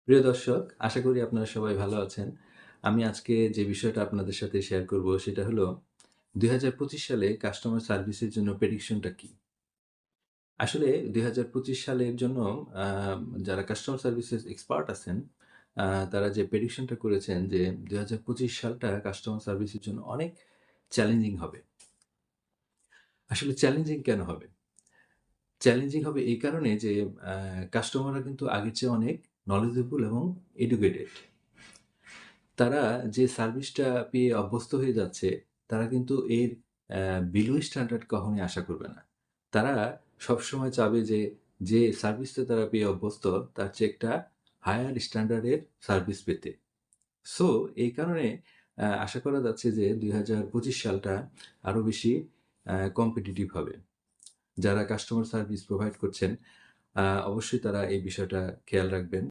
প্রিয় দর্শক, আশা করি আপনারা সবাই ভালো আছেন। আমি আজকে যে বিষয়টা আপনাদের সাথে শেয়ার করব সেটা হলো ২০২৫ সালে কাস্টমার সার্ভিসের জন্য প্রেডিকশনটা কি? আসলে ২০২৫ সালের জন্য আ যারা কাস্টমার সার্ভিসেস এক্সপার্ট আছেন, আ তারা যে প্রেডিকশনটা করেছেন যে ২০২৫ সালটা কাস্টমার সার্ভিসের জন্য অনেক চ্যালেঞ্জিং হবে। আসলে চ্যালেঞ্জিং কেন হবে? চ্যালেঞ্জিং হবে এই কারণে যে আ কাস্টমাররা কিন্তু আগের চেয়ে অনেক knowledgeable এবং educated। তারা যে সার্ভিসটা পেয়ে অভ্যস্ত হয়ে যাচ্ছে, তারা কিন্তু এর বিলো স্ট্যান্ডার্ড কখনোই আশা করবে না। তারা সবসময় চাবে যে, যে সার্ভিসটা তারা পেয়ে অভ্যস্ত, তার চেয়ে একটা হায়ার স্ট্যান্ডার্ডের সার্ভিস পেতে। সো এই কারণে আশা করা যাচ্ছে যে ২০২৫ সালটা আরো বেশি কম্পিটিটিভ হবে। যারা কাস্টমার সার্ভিস প্রোভাইড করছেন, অবশ্যই তারা এই বিষয়টা খেয়াল রাখবেন।